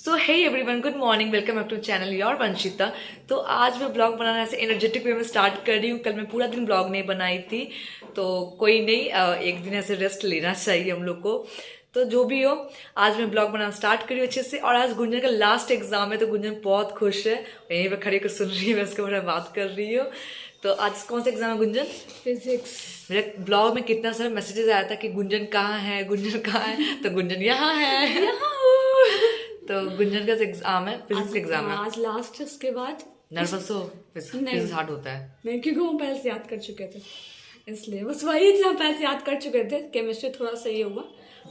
So hey everyone, good morning, welcome back to channel your Vanshita. तो आज मैं blog बनाना ऐसे एनर्जेटिक वे में स्टार्ट कर रही हूँ। कल मैं पूरा दिन ब्लॉग नहीं बनाई थी, तो कोई नहीं, एक दिन ऐसे रेस्ट लेना चाहिए हम लोग को। तो जो भी हो, आज मैं ब्लॉग बनाना स्टार्ट करी अच्छे से। और आज गुंजन का लास्ट एग्जाम है, तो गुंजन बहुत खुश है, यहीं पर खड़ी होकर सुन रही है, मैं उसके बारे में बात कर रही हूँ। तो आज कौन सा एग्जाम है गुंजन? फिजिक्स। मेरे ब्लॉग में कितना सारा मैसेजेस आया था कि गुंजन कहाँ है, गुंजन कहाँ है, तो गुंजन यहाँ है। तो गुंजन का एग्जाम है, फिजिक्स एग्जाम है। आज लास्ट है, उसके बाद नर्वस हो? फिजिक्स हार्ड होता है। नहीं, क्योंकि वो पहले से याद कर चुके थे, इसलिए बस वही हम पहले से याद कर चुके थे। केमिस्ट्री थोड़ा सही हुआ,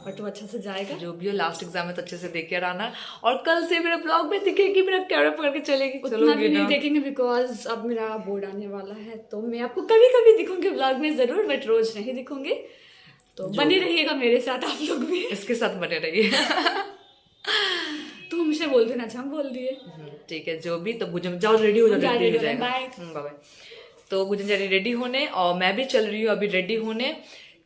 बट वो अच्छा से जाएगा। जो भी हो, लास्ट एग्जाम है तो अच्छे से देख कर आना। और कल से मेरे ब्लॉग में दिखेगी, मेरा कैमरा पकड़ के चलेगी। उतना भी नहीं देखेंगे, बिकॉज अब मेरा बोर्ड आने वाला है, तो मैं आपको कभी कभी दिखूंगी ब्लॉग में जरूर, बट रोज नहीं दिखूंगी। तो बने रहिएगा मेरे साथ आप लोग भी, इसके साथ बने रहिए। तो हमसे बोल देना, अच्छा हम बोल दिए। ठीक है, जो भी। तो गुंजन जाओ, रेडी हो जाओ, रेडी हो जाएगा। Bye bye. तो गुंजन जा रही रेडी होने, और मैं भी चल रही हूँ अभी रेडी होने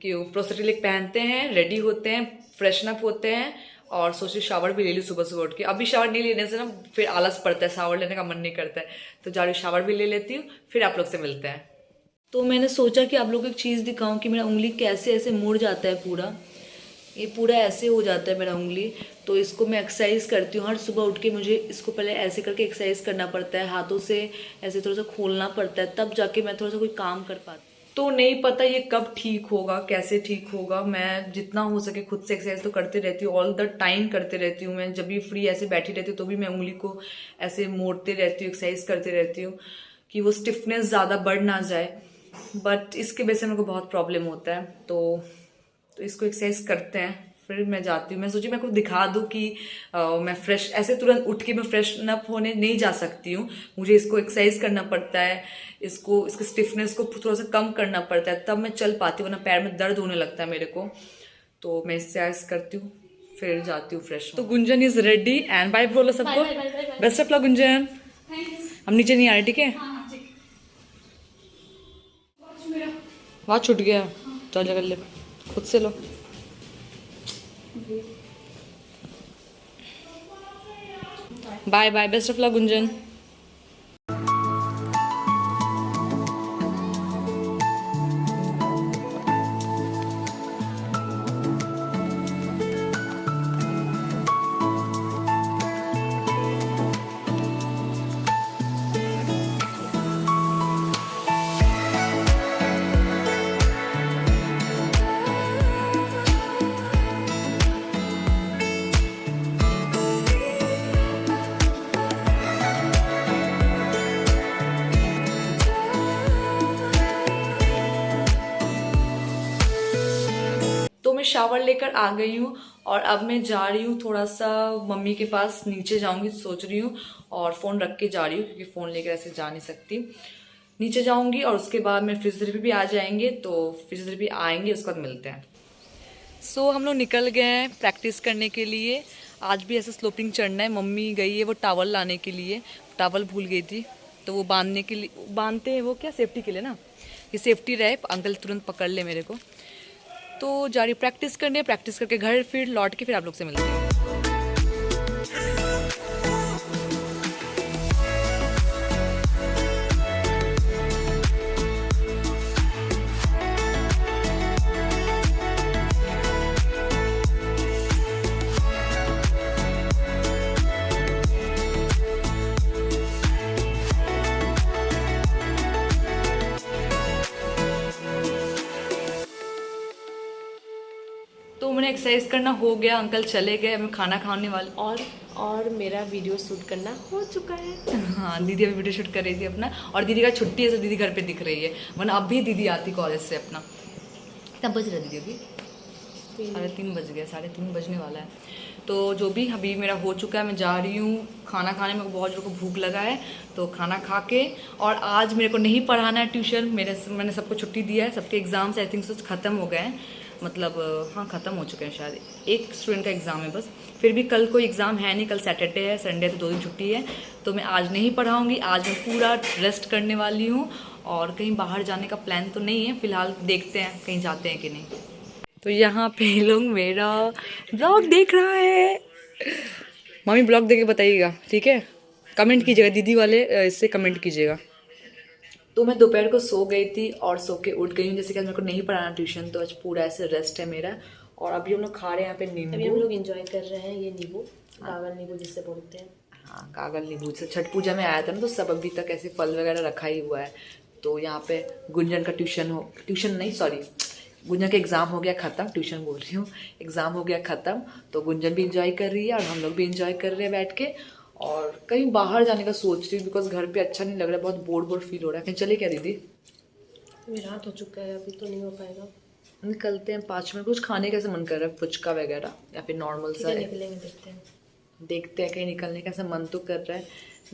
कि प्रोस्थेटिक पहनते हैं, रेडी होते हैं, फ्रेशन अप होते हैं, और सोचिए शावर भी ले ली सुबह सुबह उठ के। अभी शावर नहीं लेने से ना फिर आलस पड़ता है, शावर लेने का मन नहीं करता है, तो जा रही शावर भी ले लेती हूँ, फिर आप लोग से मिलते हैं। तो मैंने सोचा कि आप लोग को एक चीज़ दिखाऊं कि मेरा उंगली कैसे ऐसे मुड़ जाता है, पूरा ये पूरा ऐसे हो जाता है मेरा उंगली। तो इसको मैं एक्सरसाइज करती हूँ हर सुबह उठ के। मुझे इसको पहले ऐसे करके एक्सरसाइज करना पड़ता है, हाथों से ऐसे थोड़ा सा खोलना पड़ता है, तब जाके मैं थोड़ा सा कोई काम कर पाती। तो नहीं पता ये कब ठीक होगा, कैसे ठीक होगा। मैं जितना हो सके खुद से एक्सरसाइज तो करते रहती हूँ, ऑल द टाइम करते रहती हूँ। मैं जब भी फ्री ऐसे बैठी रहती हूँ तो भी मैं उंगली को ऐसे मोड़ते रहती हूँ, एक्सरसाइज करते रहती हूँ कि वो स्टिफनेस ज़्यादा बढ़ ना जाए। बट इसके वजह से मेरे को बहुत प्रॉब्लम होता है, तो इसको एक्सरसाइज करते हैं, फिर मैं जाती हूँ। मैं सोची मैं को दिखा दूँ कि मैं फ्रेश ऐसे तुरंत उठ के मैं फ्रेशन अप होने नहीं जा सकती हूँ। मुझे इसको एक्सरसाइज करना पड़ता है, इसकी स्टिफनेस को थोड़ा सा कम करना पड़ता है, तब मैं चल पाती हूँ, वरना पैर में दर्द होने लगता है मेरे को। तो मैं एक्सरसाइज करती हूँ, फिर जाती हूँ फ्रेश। तो Gunjan is ready and bye बोलो सबको। Best of luck Gunjan. हम नीचे नहीं आ रहे, ठीक है? वहाँ छूट गया, चल जगह ले, खुद से लो। Bye bye, best of luck Gunjan. तो मैं शावर लेकर आ गई हूँ, और अब मैं जा रही हूँ थोड़ा सा मम्मी के पास, नीचे जाऊंगी सोच रही हूँ, और फ़ोन रख के जा रही हूँ क्योंकि फ़ोन लेकर ऐसे जा नहीं सकती। नीचे जाऊंगी और उसके बाद मैं फिजियोथेरेपी भी आ जाएंगे, तो फिजियोथेरेपी आएंगे, उसके बाद मिलते हैं। सो हम लोग निकल गए हैं प्रैक्टिस करने के लिए। आज भी ऐसे स्लोपिंग चढ़ना है। मम्मी गई है वो टावल लाने के लिए, टावल भूल गई थी, तो वो बांधने के लिए बांधते हैं, वो क्या सेफ्टी के लिए ना, कि सेफ्टी रहे, अंकल तुरंत पकड़ ले मेरे को। तो जा रही प्रैक्टिस करने, प्रैक्टिस करके घर फिर लौट के फिर आप लोग से मिलते हैं। तो मैंने एक्सरसाइज करना हो गया, अंकल चले गए, मैं खाना खाने वाली। और मेरा वीडियो शूट करना हो चुका है। हाँ, दीदी अभी वीडियो शूट कर रही थी अपना, और दीदी का छुट्टी है तो दीदी घर पे दिख रही है, वरना अभी दीदी आती कॉलेज से अपना। कब बज रहा दीदी? अभी 3:30 बज गए, 3:30 बजने वाला है। तो जो भी अभी मेरा हो चुका है, मैं जा रही हूँ खाना खाने। मेरे को बहुत जोर को भूख लगा है, तो खाना खा के। और आज मेरे को नहीं पढ़ाना है ट्यूशन, मैंने सबको छुट्टी दिया है, सबके एग्ज़ाम्स आई थिंक ख़त्म हो गए हैं, मतलब हाँ ख़त्म हो चुके हैं शायद। एक स्टूडेंट का एग्ज़ाम है बस, फिर भी कल कोई एग्ज़ाम है नहीं, कल सैटरडे है, संडे तो 2 दिन छुट्टी है। तो मैं आज नहीं पढ़ाऊँगी, आज मैं पूरा रेस्ट करने वाली हूँ, और कहीं बाहर जाने का प्लान तो नहीं है फ़िलहाल, देखते हैं कहीं जाते हैं कि नहीं। तो यहाँ पे लोग मेरा ब्लॉग देख रहा है। मम्मी ब्लॉग देके बताइएगा, ठीक है? कमेंट कीजिएगा, दीदी वाले इससे कमेंट कीजिएगा। तो मैं दोपहर को सो गई थी और सो के उठ गई हूँ। जैसे कि आज मेरे को नहीं पढ़ाना ट्यूशन, तो आज पूरा ऐसे रेस्ट है मेरा। और अभी हम लोग खा रहे हैं यहाँ पे नींबू। अभी हम लोग एंजॉय कर रहे हैं ये नींबू, कागल नींबू जिससे बोलते हैं। हाँ, कागल नींबू से छठ पूजा में आया था ना, तो सब अभी तक ऐसे फल वगैरह रखा ही हुआ है। तो यहाँ पे गुंजन का ट्यूशन नहीं, सॉरी, गुंजन का एग्ज़ाम हो गया ख़त्म, ट्यूशन बोल रही हूँ, एग्ज़ाम हो गया ख़त्म। तो गुंजन भी इंजॉय कर रही है और हम लोग भी इंजॉय कर रहे हैं बैठ के। और कहीं बाहर जाने का सोच रही हूँ, बिकॉज घर पे अच्छा नहीं लग रहा है, बहुत बोर फील हो रहा है। कहीं चले क्या दीदी? अभी रात हो चुका है, अभी तो नहीं हो पाएगा। निकलते हैं 5 मिनट। कुछ खाने का ऐसा मन कर रहा है, फुचका वगैरह या फिर नॉर्मल सा। निकलेंगे, देखते हैं कहीं निकलने का ऐसा मन तो कर रहा है,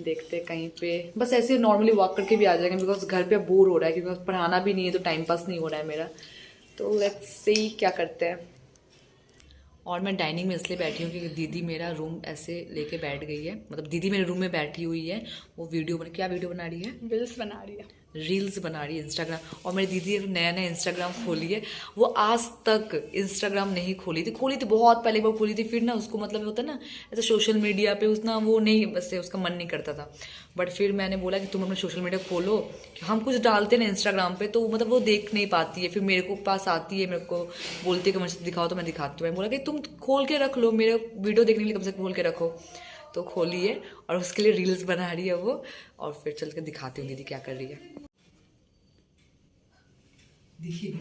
देखते हैं कहीं पे, बस ऐसे नॉर्मली वॉक करके भी आ जाएंगे, बिकॉज घर पे बोर हो रहा है, क्योंकि पढ़ाना भी नहीं है तो टाइम पास नहीं हो रहा है मेरा। तो लेट्स सी क्या करते हैं। और मैं डाइनिंग में इसलिए बैठी हूँ क्योंकि दीदी मेरा रूम ऐसे लेके बैठ गई है, मतलब दीदी मेरे रूम में बैठी हुई है। वो क्या वीडियो बना रही है? रील्स बना रही है, रील्स बना रही है इंस्टाग्राम। और मेरी दीदी नया नया इंस्टाग्राम खोली है। वो आज तक इंस्टाग्राम नहीं खोली थी बहुत पहले बार खोली थी। फिर ना उसको मतलब होता है ना ऐसा सोशल मीडिया पे उतना वो नहीं, बस उसका मन नहीं करता था। बट फिर मैंने बोला कि तुम अपना सोशल मीडिया खोलो, कि हम कुछ डालते ना इंस्टाग्राम पे तो मतलब वो देख नहीं पाती है। फिर मेरे को पास आती है, मेरे को बोलती है कि मुझे दिखाओ, तो मैं दिखाती हूँ। मैं बोला कि तुम खोल के रख लो, मेरे वीडियो देखने के लिए कम से कम खोल के रखो। तो खोली है और उसके लिए रील्स बना रही है वो। और फिर चल के दिखाती हूँ दीदी क्या कर रही है। देखिए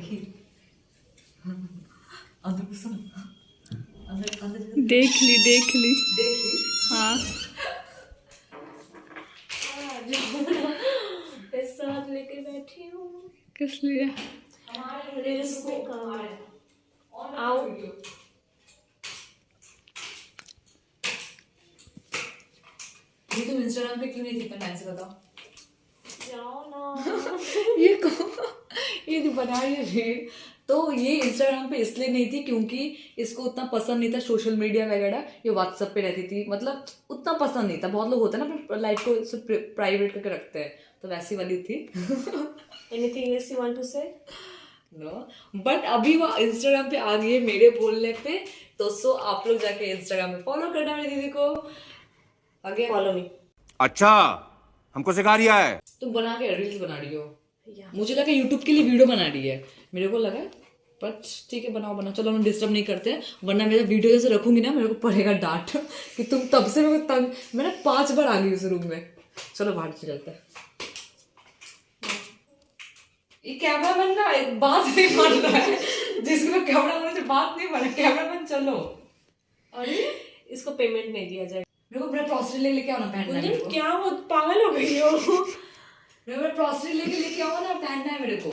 अंदर देख ली हाँ। साथ लेके बैठी हूँ। किस लिए? आओ ये तुम इंस्टाग्राम पे क्यों नहीं इतना टाइम से बताओ? जाओ ना। ये जो बना रही है रील, तो ये इंस्टाग्राम पे इसलिए नहीं थी क्योंकि इसको उतना पसंद नहीं था सोशल मीडिया वगैरह। ये व्हाट्सएप पे रहती थी, मतलब उतना पसंद नहीं था। बहुत लोग होते हैं ना लाइफ को प्राइवेट करके रखते हैं, तो वैसी वाली थी। Anything else you want to say? No, but अभी वो इंस्टाग्राम पे आ गई है मेरे बोलने पे। तो सो आप लोग जाके इंस्टाग्राम पे फॉलो करना मेरी दीदी को। आगे फॉलो मी। अच्छा, हमको सिखा रिया है। तुम बना के रील्स बना रही हो? मुझे लगा यूट्यूब के लिए वीडियो बना रही है, मेरे को लगा। बट ठीक है, बनाओ। चलो हम डिस्टर्ब नहीं करते हैं, वरना मेरा वीडियो जैसे रखूंगी ना मेरे को पड़ेगा डांट कि तुम तब से मेरे को तंग। मैं 5 बार आ गई उस रूम में। चलो बाहर चलते हैं। ये कैमरामैन ना एक बात नहीं मान रहा है, जिसको कैमरामैन से बात नहीं मान रहा। कैमरामैन चलो। अरे इसको पेमेंट नहीं दिया जाएगा। मेरे को मेरा ग्रॉसरी लेके आओ ना, पहनना है। क्या हो, पागल हो गई हो? मेरा ग्रॉसरी लेके आओ ना, पहनना है मेरे को।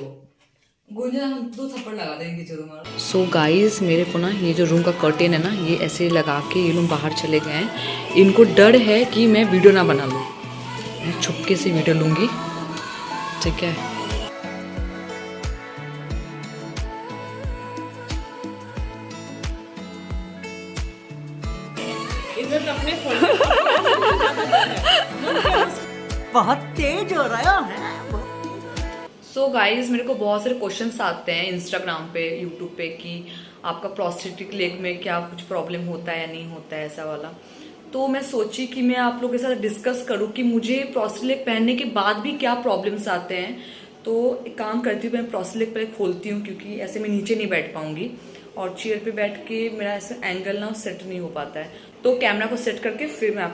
गुंजन हम 2 थप्पड़ लगा देंगे तुम्हारा। सो गाइस, मेरे को ना ये जो रूम का कर्टेन है ना, ये ऐसे लगा के ये लोग बाहर चले गए हैं। इनको डर है कि मैं वीडियो ना बना लूँ। मैं छुपके से वीडियो लूँगी, ठीक है? इधर अपने बहुत तेज हो रहा है। सो गाइज, मेरे को बहुत सारे क्वेश्चंस आते हैं इंस्टाग्राम पे, यूट्यूब पे कि आपका प्रोस्थेटिक लेग में क्या कुछ प्रॉब्लम होता है या नहीं होता है, ऐसा वाला। तो मैं सोची कि मैं आप लोगों के साथ डिस्कस करूं कि मुझे प्रोस्थेटिक लेग पहनने के बाद भी क्या प्रॉब्लम्स आते हैं। तो एक काम करती हूँ, मैं प्रोस्थेटिक लेग पहले खोलती हूँ, क्योंकि ऐसे मैं नीचे नहीं बैठ पाऊंगी और चेयर पे बैठ के मेरा ऐसा एंगल ना सेट नहीं हो पाता है। तो कैमरा को सेट करके फिर मैं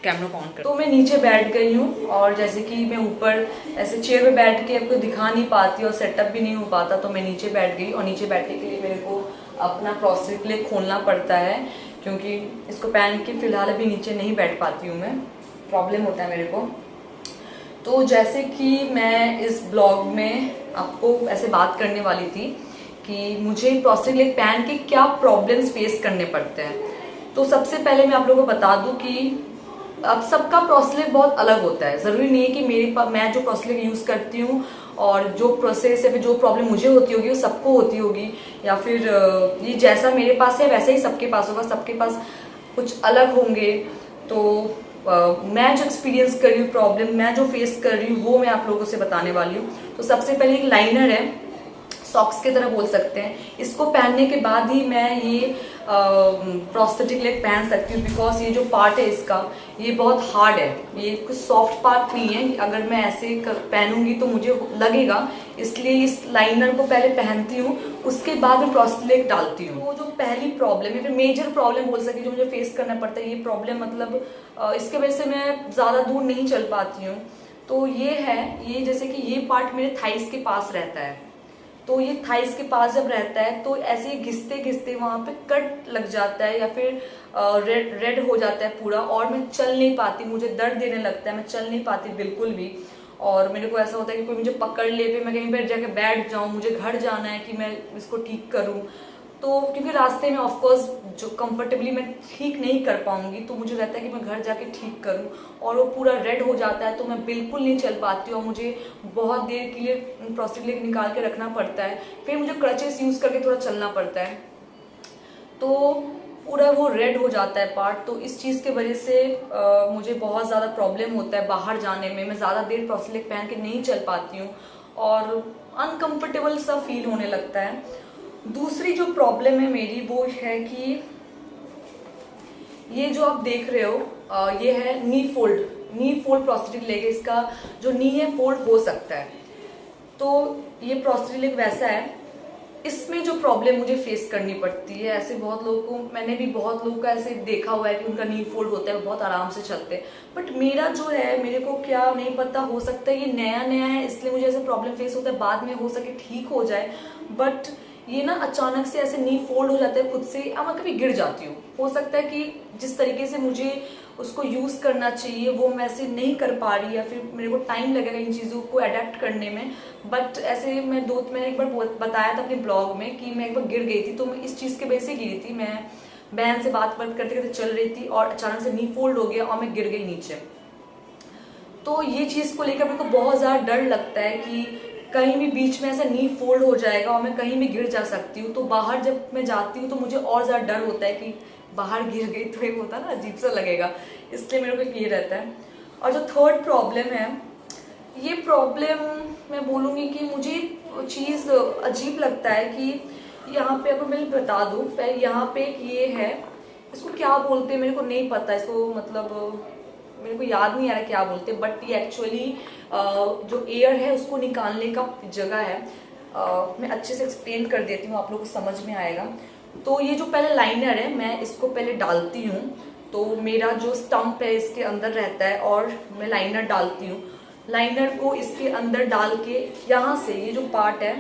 कैमरा को ऑन कर। तो मैं नीचे बैठ गई हूँ और जैसे कि मैं ऊपर ऐसे चेयर पे बैठ के आपको दिखा नहीं पाती और सेटअप भी नहीं हो पाता, तो मैं नीचे बैठ गई। और नीचे बैठने के लिए मेरे को अपना प्रोस्थेटिक लेग खोलना पड़ता है, क्योंकि इसको पहन के फिलहाल अभी नीचे नहीं बैठ पाती हूँ मैं, प्रॉब्लम होता है मेरे को। तो जैसे कि मैं इस ब्लॉग में आपको ऐसे बात करने वाली थी कि मुझे प्रोस्थेटिक लेग पहन के क्या प्रॉब्लम्स फेस करने पड़ते हैं। तो सबसे पहले मैं आप लोगों को बता दूं कि अब सबका प्रोस्थेटिक लेग बहुत अलग होता है। ज़रूरी नहीं है कि मैं जो प्रोस्थेटिक लेग यूज़ करती हूँ और जो प्रोसेस या फिर जो प्रॉब्लम मुझे होती होगी वो सबको होती होगी, या फिर ये जैसा मेरे पास है वैसे ही सबके पास होगा, सबके पास कुछ अलग होंगे। तो मैं जो एक्सपीरियंस कर रही हूँ, प्रॉब्लम मैं जो फेस कर रही हूँ, वो मैं आप लोगों से बताने वाली हूँ। तो सबसे पहले एक लाइनर है, सॉक्स की तरह बोल सकते हैं। इसको पहनने के बाद ही मैं ये प्रोस्थेटिक लेग पहन सकती हूँ, बिकॉज ये जो पार्ट है इसका ये बहुत हार्ड है, ये कुछ सॉफ्ट पार्ट नहीं है। अगर मैं ऐसे पहनूंगी तो मुझे लगेगा, इसलिए इस लाइनर को पहले पहनती हूँ, उसके बाद मैं प्रोस्थेटिक लेग डालती हूँ। वो जो पहली प्रॉब्लम है, फिर मेजर प्रॉब्लम बोल सकती जो मुझे फेस करना पड़ता है, ये प्रॉब्लम मतलब इसके वजह से मैं ज़्यादा दूर नहीं चल पाती हूँ। तो ये है, ये जैसे कि ये पार्ट मेरे थाइस के पास रहता है, तो ये थाइस के पास जब रहता है तो ऐसे ही घिसते घिसते वहाँ पे कट लग जाता है या फिर रेड हो जाता है पूरा, और मैं चल नहीं पाती, मुझे दर्द देने लगता है, मैं चल नहीं पाती बिल्कुल भी। और मेरे को ऐसा होता है कि कोई मुझे पकड़ ले, फिर मैं कहीं पर जाके बैठ जाऊँ, मुझे घर जाना है कि मैं इसको ठीक करूँ। तो क्योंकि रास्ते में ऑफकोर्स जो कंफर्टेबली मैं ठीक नहीं कर पाऊंगी, तो मुझे रहता है कि मैं घर जाके ठीक करूं, और वो पूरा रेड हो जाता है तो मैं बिल्कुल नहीं चल पाती हूँ, और मुझे बहुत देर के लिए प्रोस्थेटिक लेग निकाल के रखना पड़ता है, फिर मुझे क्रचेस यूज़ करके थोड़ा चलना पड़ता है, तो पूरा वो रेड हो जाता है पार्ट। तो इस चीज़ के वजह से मुझे बहुत ज़्यादा प्रॉब्लम होता है बाहर जाने में, मैं ज़्यादा देर प्रोस्थेटिक लेग पहन के नहीं चल पाती हूँ और अनकम्फर्टेबल सा फील होने लगता है। दूसरी जो प्रॉब्लम है मेरी वो है कि ये जो आप देख रहे हो ये है नी फोल्ड प्रोस्थेटिक लेग, इसका जो नी है फोल्ड हो सकता है, तो ये प्रोस्थेटिक लेग वैसा है। इसमें जो प्रॉब्लम मुझे फेस करनी पड़ती है, ऐसे बहुत लोगों को, मैंने भी बहुत लोगों का ऐसे देखा हुआ है कि उनका नी फोल्ड होता है, वो बहुत आराम से चलते हैं, बट मेरा जो है, मेरे को क्या नहीं पता, हो सकता है ये नया नया है इसलिए मुझे ऐसे प्रॉब्लम फेस होता है, बाद में हो सके ठीक हो जाए, बट ये ना अचानक से ऐसे नी फोल्ड हो जाता है खुद से, अब मैं कभी गिर जाती हूँ। हो सकता है कि जिस तरीके से मुझे उसको यूज़ करना चाहिए वो मैं ऐसे नहीं कर पा रही, या फिर मेरे को टाइम लगेगा इन चीज़ों को अडेप्ट करने में, बट ऐसे मैंने एक बार बताया था अपने ब्लॉग में कि मैं एक बार गिर गई थी, तो मैं इस चीज़ के वजह से गिरी थी। मैं बहन से बात करते करते चल रही थी और अचानक से नी फोल्ड हो गया और मैं गिर गई नीचे। तो ये चीज़ को लेकर मेरे को बहुत ज़्यादा डर लगता है कि कहीं भी बीच में ऐसा नी फोल्ड हो जाएगा और मैं कहीं भी गिर जा सकती हूँ। तो बाहर जब मैं जाती हूँ तो मुझे और ज़्यादा डर होता है कि बाहर गिर गई तो ये होता ना अजीब सा लगेगा, इसलिए मेरे को ये रहता है। और जो थर्ड प्रॉब्लम है, ये प्रॉब्लम मैं बोलूँगी कि मुझे चीज़ अजीब लगता है कि यहाँ पे, अगर मैं बता दूँ, यहाँ पे एक ये है, इसको क्या बोलते हैं मेरे को नहीं पता, इसको मतलब मेरे को याद नहीं आ रहा क्या बोलते, बट ये एक्चुअली जो एयर है उसको निकालने का जगह है। मैं अच्छे से एक्सप्लेन कर देती हूँ, आप लोगों को समझ में आएगा। तो ये जो पहले लाइनर है, मैं इसको पहले डालती हूँ, तो मेरा जो स्टम्प है इसके अंदर रहता है और मैं लाइनर डालती हूँ। लाइनर को इसके अंदर डाल के यहाँ से, ये जो पार्ट है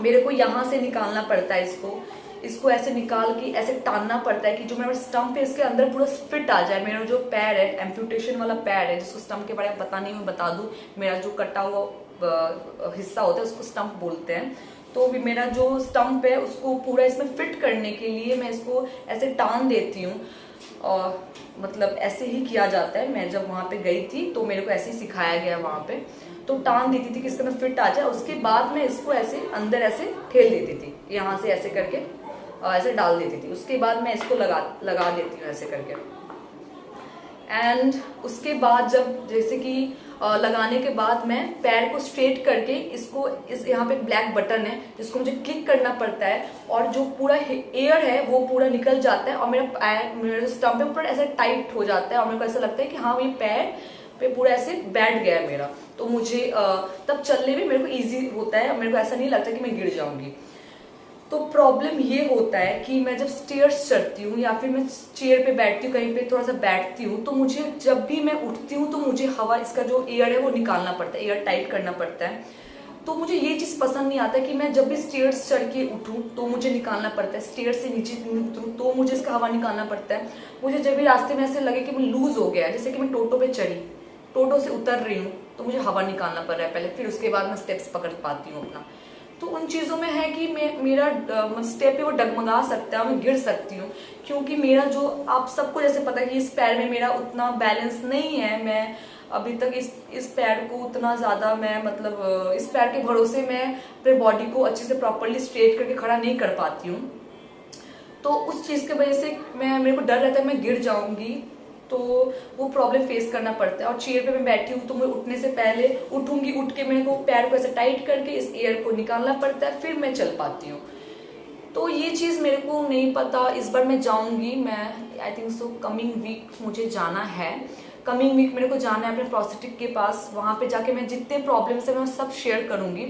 मेरे को यहाँ से निकालना पड़ता है, इसको ऐसे निकाल के ऐसे टानना पड़ता है कि जो मेरा स्टम्प है इसके अंदर पूरा फिट आ जाए। मेरा जो पैर है, एम्पुटेशन वाला पैर है, जिसको स्टम्प के बारे में पता नहीं, मैं बता दूं, मेरा जो कटा हुआ हिस्सा होता है उसको स्टम्प बोलते हैं। तो भी मेरा जो स्टम्प है उसको पूरा इसमें फिट करने के लिए मैं इसको ऐसे टान देती हूँ, और मतलब ऐसे ही किया जाता है। मैं जब वहाँ पे गई थी तो मेरे को ऐसे ही सिखाया गया वहाँ पे, तो टान देती थी कि इसके अंदर फिट आ जाए। उसके बाद मैं इसको ऐसे अंदर ऐसे ठेल देती थी, यहाँ से ऐसे करके ऐसे डाल देती थी। उसके बाद मैं इसको लगा देती हूँ ऐसे करके। एंड उसके बाद जब जैसे कि लगाने के बाद मैं पैर को स्ट्रेट करके इसको, यहाँ पे ब्लैक बटन है जिसको मुझे क्लिक करना पड़ता है, और जो पूरा एयर है वो पूरा निकल जाता है और मेरा जो स्टम्प है पूरा ऐसे टाइट हो जाता है, और मेरे को ऐसा लगता है कि हाँ, ये पैर पे पूरा ऐसे बैठ गया है मेरा। तो मुझे तब चलने में मेरे को ईजी होता है, मेरे को ऐसा नहीं लगता कि मैं गिर जाऊंगी। तो प्रॉब्लम ये होता है कि मैं जब स्टेयर्स चढ़ती हूँ या फिर मैं चेयर पे बैठती हूँ, कहीं पे थोड़ा सा बैठती हूँ, तो मुझे जब भी मैं उठती हूँ तो मुझे हवा, इसका जो एयर है वो निकालना पड़ता है, एयर टाइट करना पड़ता है। तो मुझे ये चीज़ पसंद नहीं आता कि मैं जब भी स्टेयर्स चढ़ के उठूँ तो मुझे निकालना पड़ता है, स्टेयर से नीचे उतरूँ तो मुझे इसका हवा निकालना पड़ता है। मुझे जब भी रास्ते में ऐसे लगे कि मैं लूज हो गया है, जैसे कि मैं टोटो पे चढ़ी, टोटो से उतर रही हूँ, तो मुझे हवा निकालना पड़ रहा है पहले, फिर उसके बाद मैं स्टेप्स पकड़ पाती हूँ अपना। तो उन चीज़ों में है कि मेरा स्टेप है वो डगमगा सकता है, मैं गिर सकती हूँ, क्योंकि मेरा जो, आप सबको जैसे पता है कि इस पैर में मेरा उतना बैलेंस नहीं है। मैं अभी तक इस पैर को उतना ज़्यादा, मैं मतलब इस पैर के भरोसे मैं अपने बॉडी को अच्छे से प्रॉपरली स्ट्रेट करके खड़ा नहीं कर पाती हूँ। तो उस चीज़ की वजह से मेरे को डर रहता है मैं गिर जाऊँगी, तो वो प्रॉब्लम फेस करना पड़ता है। और चेयर पे मैं बैठी हूँ तो मैं उठने से पहले उठूंगी, उठ के मेरे को पैर को ऐसे टाइट करके इस एयर को निकालना पड़ता है, फिर मैं चल पाती हूँ। तो ये चीज़ मेरे को नहीं पता, इस बार मैं जाऊंगी, मैं I think so coming week मुझे जाना है। कमिंग वीक मेरे को जाना है अपने प्रोस्थेटिक के पास। वहाँ पे जाके मैं जितने प्रॉब्लम्स है मैं सब शेयर करूँगी।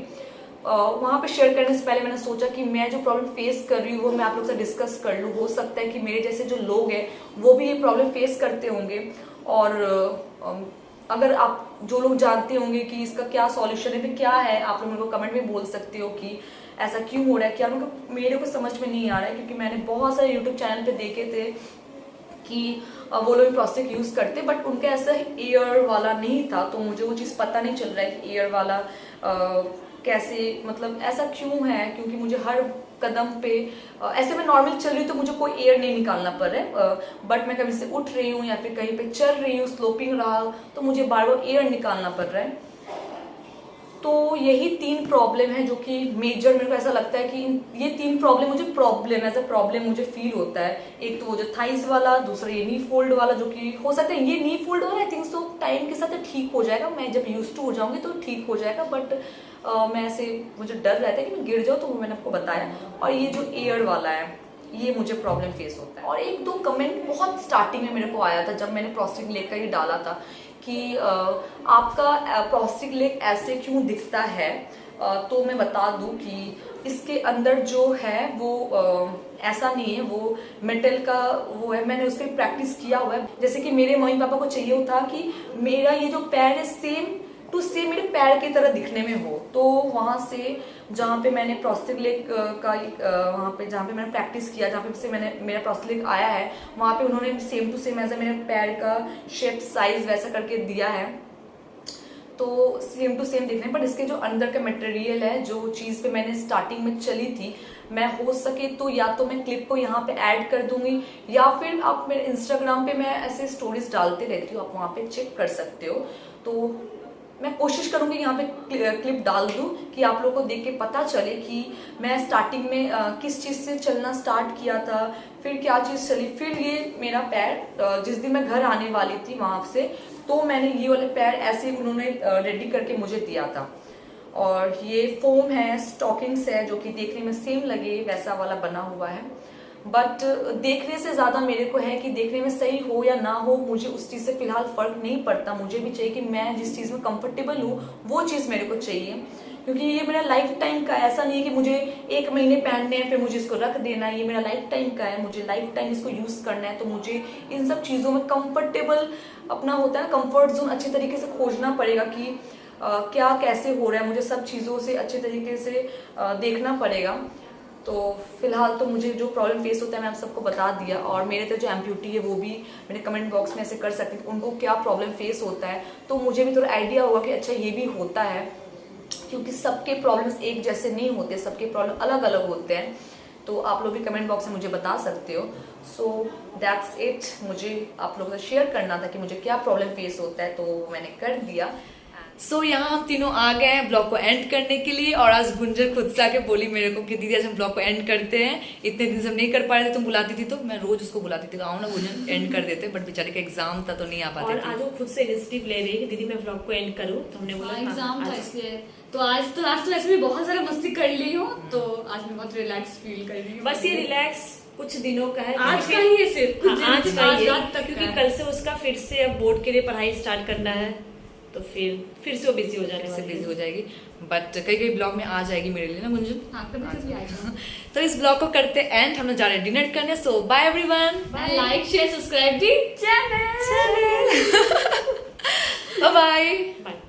वहाँ पे शेयर करने से पहले मैंने सोचा कि मैं जो प्रॉब्लम फेस कर रही हूँ वो मैं आप लोग से डिस्कस कर लूँ। हो सकता है कि मेरे जैसे जो लोग हैं वो भी ये प्रॉब्लम फेस करते होंगे, और अगर आप जो लोग जानते होंगे कि इसका क्या सॉल्यूशन है, फिर क्या है, आप लोग मेरे को कमेंट में बोल सकते हो कि ऐसा क्यों हो रहा है, क्या मेरे को समझ में नहीं आ रहा है। क्योंकि मैंने बहुत सारे यूट्यूब चैनल पे देखे थे कि वो लोग प्रोस्थेटिक यूज करते, बट उनका ऐसा एयर वाला नहीं था, तो मुझे वो चीज़ पता नहीं चल रहा है कि एयर वाला कैसे, मतलब ऐसा क्यों है। क्योंकि मुझे हर कदम पे ऐसे मैं नॉर्मल चल रही हूँ तो मुझे कोई एयर नहीं निकालना पड़ रहा है, बट मैं कभी से उठ रही हूँ या फिर कहीं पे चल रही हूँ, स्लोपिंग रहा तो मुझे बार बार एयर निकालना पड़ रहा है। तो यही 3 प्रॉब्लम है जो कि मेजर मेरे को ऐसा लगता है कि ये 3 प्रॉब्लम मुझे प्रॉब्लम मुझे फील होता है। एक तो वो जो थाइस वाला, दूसरा ये नी फोल्ड वाला, जो कि हो सकता है ये नी फोल्ड वाला आई थिंक सो टाइम के साथ ठीक हो जाएगा, मैं जब यूज टू हो जाऊंगी तो ठीक हो जाएगा, बट मैं ऐसे मुझे डर रहता है कि मैं गिर जाऊँ, तो वो मैंने आपको बताया। और ये जो एयर वाला है ये मुझे प्रॉब्लम फेस होता है। और 1-2 कमेंट बहुत स्टार्टिंग में मेरे को आया था जब मैंने प्रोस्थेटिक लेग का ये डाला था कि आपका प्रोस्थेटिक लेग ऐसे क्यों दिखता है। तो मैं बता दूं कि इसके अंदर जो है वो ऐसा नहीं है, वो मेटल का वो है, मैंने उस पर प्रैक्टिस किया हुआ है। जैसे कि मेरे मम्मी पापा को चाहिए था कि मेरा ये जो पैर है सेम टू सेम मेरे पैर की तरह दिखने में हो, तो वहाँ से जहाँ पे मैंने प्रोस्थेटिक लेग का वहाँ पे जहाँ पे मैंने प्रैक्टिस किया, जहाँ पे से मैंने मेरा प्रोस्थेटिक लेग आया है, वहाँ पे उन्होंने सेम टू सेम ऐसा मेरे पैर का शेप साइज वैसा करके दिया है, तो सेम टू सेम दिखने। बट इसके जो अंदर का मटेरियल है, जो चीज़ पे मैंने स्टार्टिंग में चली थी, मैं हो सके तो या तो मैं क्लिप को यहाँ पे ऐड कर दूंगी, या फिर आप मेरे इंस्टाग्राम पे मैं ऐसे स्टोरीज डालते रहती हूँ, आप वहाँ पे चेक कर सकते हो। तो मैं कोशिश करूंगी यहाँ पे क्लिप डाल दूं कि आप लोगों को देख के पता चले कि मैं स्टार्टिंग में किस चीज़ से चलना स्टार्ट किया था, फिर क्या चीज़ चली, फिर ये मेरा पैर जिस दिन मैं घर आने वाली थी वहाँ से, तो मैंने ये वाले पैर ऐसे उन्होंने रेडी करके मुझे दिया था। और ये फोम है, स्टॉकिंग्स है, जो कि देखने में सेम लगे वैसा वाला बना हुआ है, बट देखने से ज़्यादा मेरे को है कि देखने में सही हो या ना हो, मुझे उस चीज़ से फिलहाल फ़र्क नहीं पड़ता। मुझे भी चाहिए कि मैं जिस चीज़ में कंफर्टेबल हूँ वो चीज़ मेरे को चाहिए, क्योंकि ये मेरा लाइफ टाइम का, ऐसा नहीं है कि मुझे 1 महीने पहनने हैं फिर मुझे इसको रख देना है। ये मेरा लाइफ टाइम का है, मुझे लाइफ टाइम इसको यूज़ करना है, तो मुझे इन सब चीज़ों में कंफर्टेबल अपना होता है ना, कंफर्ट जोन अच्छे तरीके से खोजना पड़ेगा कि क्या कैसे हो रहा है, मुझे सब चीज़ों से अच्छे तरीके से देखना पड़ेगा। तो फिलहाल तो मुझे जो प्रॉब्लम फेस होता है मैं आप सबको बता दिया, और मेरे तो जो एम्प्यूटी है वो भी मेरे कमेंट बॉक्स में ऐसे कर सकते हैं उनको क्या प्रॉब्लम फेस होता है, तो मुझे भी थोड़ा आइडिया होगा कि अच्छा ये भी होता है, क्योंकि सबके प्रॉब्लम्स एक जैसे नहीं होते, सबके प्रॉब्लम अलग अलग होते हैं। तो आप लोग भी कमेंट बॉक्स में मुझे बता सकते हो। सो दैट्स इट, मुझे आप लोगों से शेयर करना था कि मुझे क्या प्रॉब्लम फेस होता है, तो मैंने कर दिया। सो यहाँ हम तीनों आ गए हैं ब्लॉग को एंड करने के लिए, और आज गुंजर खुद से आके बोली मेरे को कि दीदी आज हम ब्लॉग को एंड करते हैं, इतने दिन से हम नहीं कर पा रहे थे, तुम बुलाती थी तो मैं रोज उसको बुलाती थी, आओ ना गुंजर एंड कर देते, बट बेचारे का एग्जाम था तो नहीं आ पाते। और आज वो खुद से इनिशिएटिव ले रही है कि दीदी मैं ब्लॉग को एंड करूँ, तो हमने बोला एग्जाम था इसलिए, तो आज तो ऐसे भी बहुत सारा मस्ती कर ली हूँ, तो आज मैं बहुत रिलैक्स फील कर रही हूँ। बस ये रिलैक्स कुछ दिनों का है, आज का ही है सिर्फ, कुछ आज दिन, का ही आज रात तक क्योंकि का। कल से उसका फिर से अब बोर्ड के लिए पढ़ाई स्टार्ट करना है, तो फिर से वो बिजी हो जाने से वाली बिजी है। हो जाएगी, बट कई ब्लॉग में आ जाएगी मेरे लिए ना गुंजन। हाँ, कभी आएगा। तो इस ब्लॉग को करते एंड, हम लोग जा रहे हैं डिनर करने। So bye everyone, like share subscribe the channel. Bye bye. Bye.